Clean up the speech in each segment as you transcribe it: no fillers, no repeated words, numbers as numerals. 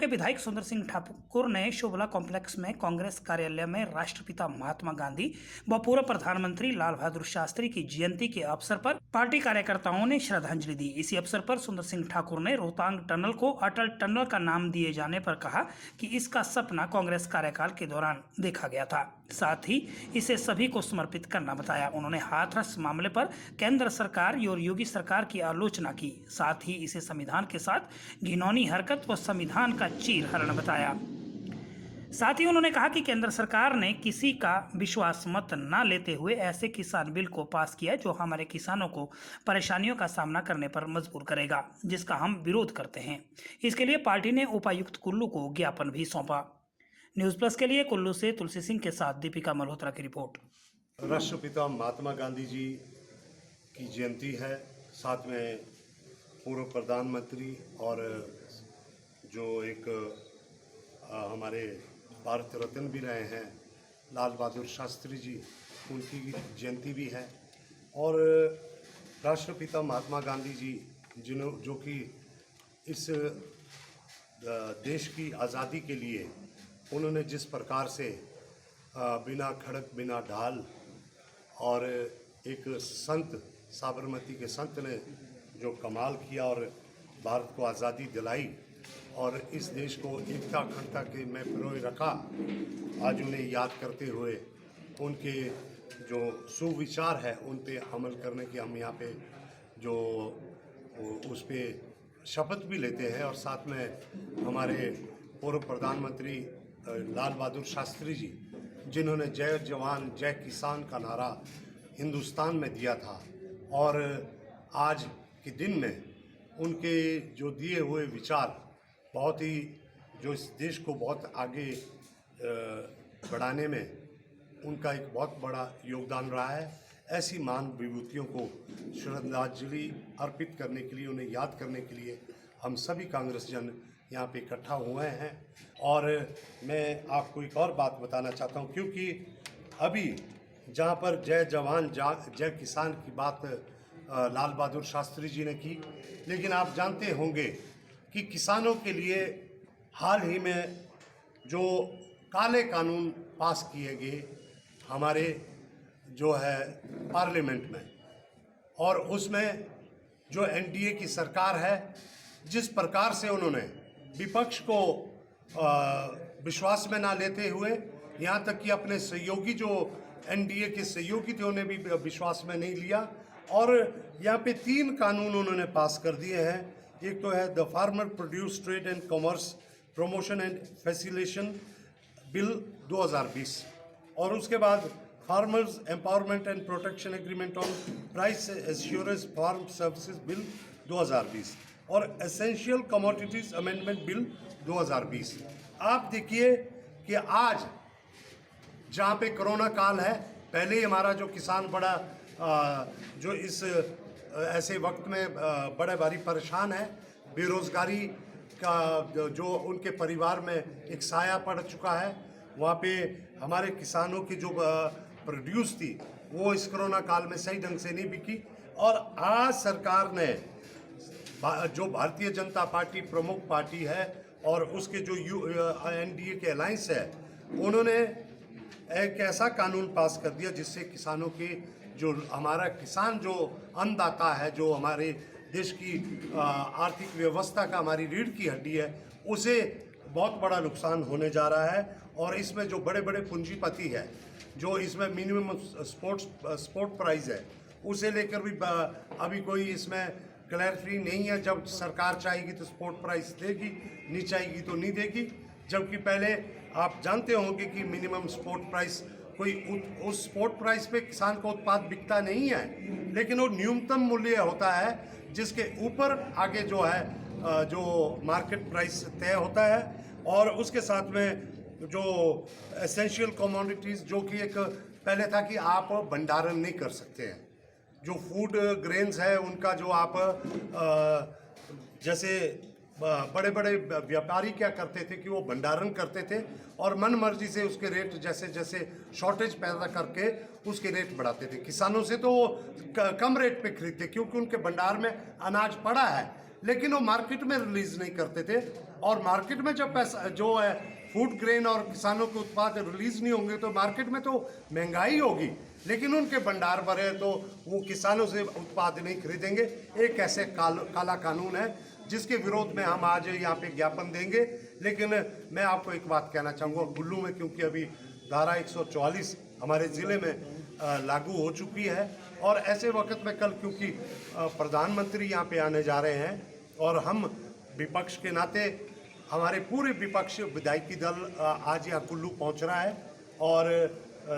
के विधायक सुंदर सिंह ठाकुर ने शोभला कॉम्प्लेक्स में कांग्रेस कार्यालय में राष्ट्रपिता महात्मा गांधी व पूर्व प्रधानमंत्री लाल बहादुर शास्त्री की जयंती के अवसर पर पार्टी कार्यकर्ताओं ने श्रद्धांजलि दी। इसी अवसर पर सुंदर सिंह ठाकुर ने रोहतांग टनल को अटल टनल का नाम दिए जाने पर कहा कि इसका सपना कांग्रेस कार्यकाल के दौरान देखा गया था, साथ ही इसे सभी को समर्पित करना बताया। उन्होंने हाथरस मामले पर केंद्र सरकार और योगी सरकार की आलोचना की, साथ ही इसे संविधान के साथ घिनौनी हरकत व संविधान का चीरहरण बताया। साथ ही उन्होंने कहा कि केंद्र सरकार ने किसी का विश्वास मत न लेते हुए ऐसे किसान बिल को पास किया जो हमारे किसानों को परेशानियों का सामना करने पर मजबूर करेगा, जिसका हम विरोध करते हैं। इसके लिए पार्टी ने उपायुक्त कुल्लू को ज्ञापन भी सौंपा। न्यूज़ प्लस के लिए कुल्लू से तुलसी सिंह के साथ दीपिका मल्होत्रा की रिपोर्ट। राष्ट्रपिता महात्मा गांधी जी की जयंती है, साथ में पूर्व प्रधानमंत्री और जो एक हमारे भारत रत्न भी रहे हैं लाल बहादुर शास्त्री जी, उनकी जयंती भी है। और राष्ट्रपिता महात्मा गांधी जी जो कि इस देश की आज़ादी के लिए उन्होंने जिस प्रकार से बिना खड़क बिना ढाल और एक संत साबरमती के संत ने जो कमाल किया और भारत को आज़ादी दिलाई और इस देश को एकता अखंडता के में पिरोए रखा, आज उन्हें याद करते हुए उनके जो सुविचार है उन पे अमल करने की हम यहाँ पे जो उस पे शपथ भी लेते हैं। और साथ में हमारे पूर्व प्रधानमंत्री लाल बहादुर शास्त्री जी, जिन्होंने जय जवान जय किसान का नारा हिंदुस्तान में दिया था, और आज के दिन में उनके जो दिए हुए विचार बहुत ही जो इस देश को बहुत आगे बढ़ाने में उनका एक बहुत बड़ा योगदान रहा है। ऐसी महान विभूतियों को श्रद्धांजलि अर्पित करने के लिए, उन्हें याद करने के लिए हम सभी कांग्रेस जन यहाँ पे इकट्ठा हुए हैं। और मैं आपको एक और बात बताना चाहता हूँ, क्योंकि अभी जहाँ पर जय जवान जय किसान की बात लाल बहादुर शास्त्री जी ने की, लेकिन आप जानते होंगे कि किसानों के लिए हाल ही में जो काले कानून पास किए गए हमारे जो है पार्लियामेंट में, और उसमें जो एनडीए की सरकार है, जिस प्रकार से उन्होंने विपक्ष को विश्वास में ना लेते हुए, यहाँ तक कि अपने सहयोगी जो एनडीए के सहयोगी थे उन्हें भी विश्वास में नहीं लिया, और यहाँ पे 3 कानून उन्होंने पास कर दिए हैं। एक तो है the farmer produce trade and commerce promotion and facilitation bill 2020, और उसके बाद farmers empowerment and protection agreement on price assurance farm services bill 2020, और एसेंशियल कमोडिटीज अमेंडमेंट बिल 2020। आप देखिए कि आज जहाँ पे कोरोना काल है, पहले ही हमारा जो किसान बड़ा जो इस ऐसे वक्त में बड़े भारी परेशान है, बेरोज़गारी का जो उनके परिवार में एक साया पड़ चुका है, वहाँ पे हमारे किसानों की जो प्रोड्यूस थी वो इस कोरोना काल में सही ढंग से नहीं बिकी। और आज सरकार ने जो भारतीय जनता पार्टी प्रमुख पार्टी है और उसके जो एनडीए के अलायंस है, उन्होंने एक ऐसा कानून पास कर दिया जिससे किसानों के जो हमारा किसान जो अन्नदाता है, जो हमारे देश की आर्थिक व्यवस्था का हमारी रीढ़ की हड्डी है, उसे बहुत बड़ा नुकसान होने जा रहा है। और इसमें जो बड़े बड़े पूंजीपति है, जो इसमें मिनिमम स्पोर्ट प्राइस है, उसे लेकर भी अभी कोई इसमें क्लैरिटी नहीं है। जब सरकार चाहेगी तो स्पोर्ट प्राइस देगी, नहीं चाहेगी तो नहीं देगी। जबकि पहले आप जानते होंगे कि मिनिमम स्पोर्ट प्राइस कोई उस स्पोर्ट प्राइस पे किसान का उत्पाद बिकता नहीं है, लेकिन वो न्यूनतम मूल्य होता है जिसके ऊपर आगे जो है जो मार्केट प्राइस तय होता है। और उसके साथ में जो एसेंशियल कमोडिटीज़, जो कि एक पहले था कि आप भंडारण नहीं कर सकते हैं, जो फूड ग्रेन्स है उनका जो आप जैसे बड़े बड़े व्यापारी क्या करते थे कि वो भंडारण करते थे और मन मर्जी से उसके रेट जैसे जैसे शॉर्टेज पैदा करके उसके रेट बढ़ाते थे। किसानों से तो वो कम रेट पे खरीदते क्योंकि उनके भंडार में अनाज पड़ा है। लेकिन वो मार्केट में रिलीज नहीं करते थे। और मार्केट में जब पैसा जो है फूड ग्रेन और किसानों के उत्पाद रिलीज नहीं होंगे तो मार्केट में तो महंगाई होगी, लेकिन उनके भंडार भरे तो वो किसानों से उत्पाद नहीं खरीदेंगे। एक ऐसे काला कानून है जिसके विरोध में हम आज यहाँ पे ज्ञापन देंगे। लेकिन मैं आपको एक बात कहना चाहूँगा, कुल्लू में क्योंकि अभी धारा 144 हमारे ज़िले में लागू हो चुकी है, और ऐसे वक्त में कल क्योंकि प्रधानमंत्री यहाँ पे आने जा रहे हैं और हम विपक्ष के नाते हमारे पूरे विपक्ष विधायकी दल आज यहाँ कुल्लू पहुँच रहा है, और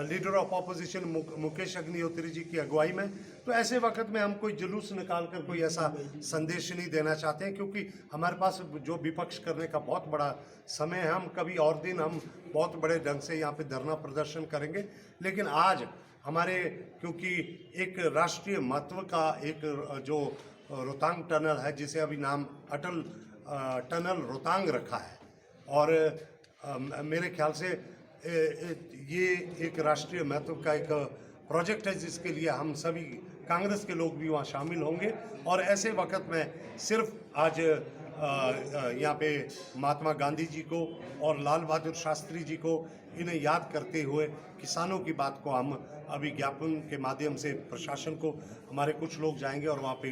leader of opposition Mukesh Agnihotri ji की अगुवाई में। तो ऐसे वक्त में हम कोई जुलूस निकाल कर कोई ऐसा संदेश नहीं देना चाहते हैं, क्योंकि हमारे पास जो विपक्ष करने का बहुत बड़ा समय है। हम कभी और दिन हम बहुत बड़े ढंग से यहाँ पे धरना प्रदर्शन करेंगे, लेकिन आज हमारे क्योंकि एक राष्ट्रीय महत्व का एक जो रोहतांग टनल है, जिसे अभी नाम अटल टनल रोहतांग रखा है, और मेरे ख्याल से ये एक राष्ट्रीय महत्व का एक प्रोजेक्ट है जिसके लिए हम सभी कांग्रेस के लोग भी वहाँ शामिल होंगे। और ऐसे वक्त में सिर्फ आज यहाँ पे महात्मा गांधी जी को और लाल बहादुर शास्त्री जी को इन्हें याद करते हुए किसानों की बात को हम अभी ज्ञापन के माध्यम से प्रशासन को, हमारे कुछ लोग जाएंगे और वहाँ पे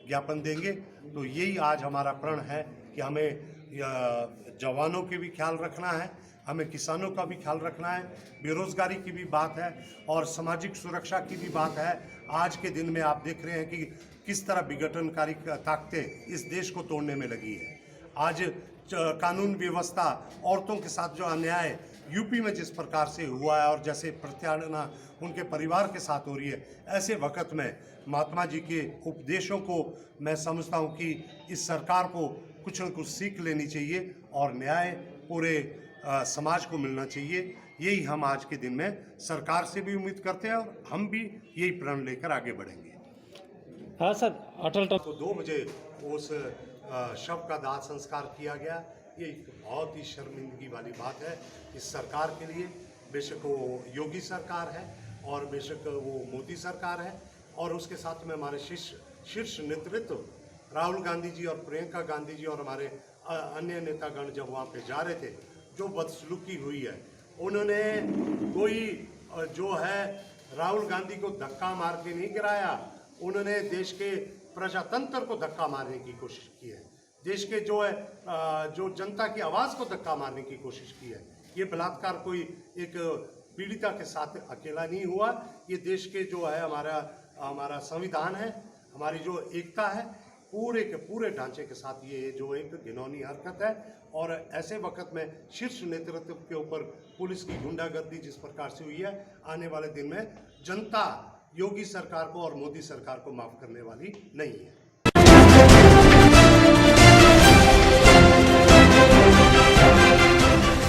ज्ञापन देंगे। तो यही आज हमारा प्रण है कि हमें जवानों के भी ख्याल रखना है, हमें किसानों का भी ख्याल रखना है, बेरोजगारी की भी बात है और सामाजिक सुरक्षा की भी बात है। आज के दिन में आप देख रहे हैं कि किस तरह विघटनकारी ताकतें इस देश को तोड़ने में लगी है। आज कानून व्यवस्था, औरतों के साथ जो अन्याय यूपी में जिस प्रकार से हुआ है और जैसे प्रताड़ना उनके परिवार के साथ हो रही है, ऐसे वक्त में महात्मा जी के उपदेशों को मैं समझता हूँ कि इस सरकार को कुछ न कुछ सीख लेनी चाहिए और न्याय पूरे समाज को मिलना चाहिए। यही हम आज के दिन में सरकार से भी उम्मीद करते हैं और हम भी यही प्रण लेकर आगे बढ़ेंगे। हाँ सर, अटल टनल तो 2 बजे उस शव का दाह संस्कार किया गया। ये एक बहुत ही शर्मिंदगी वाली बात है इस सरकार के लिए। बेशक वो योगी सरकार है और बेशक वो मोदी सरकार है, और उसके साथ में हमारे शीर्ष नेतृत्व राहुल गांधी जी और प्रियंका गांधी जी और हमारे अन्य नेतागण जब वहाँ पे जा रहे थे, जो बदसलूकी हुई है, उन्होंने कोई जो है राहुल गांधी को धक्का मार के नहीं गिराया, उन्होंने देश के प्रजातंत्र को धक्का मारने की कोशिश की है, देश के जो है जो जनता की आवाज़ को धक्का मारने की कोशिश की है। ये बलात्कार कोई एक पीड़िता के साथ अकेला नहीं हुआ, ये देश के जो है हमारा संविधान है, हमारी जो एकता है, पूरे के पूरे ढांचे के साथ ये जो एक घिनौनी हरकत है। और ऐसे वक्त में शीर्ष नेतृत्व के ऊपर पुलिस की गुंडागर्दी जिस प्रकार से हुई है, आने वाले दिन में जनता योगी सरकार को और मोदी सरकार को माफ करने वाली नहीं है।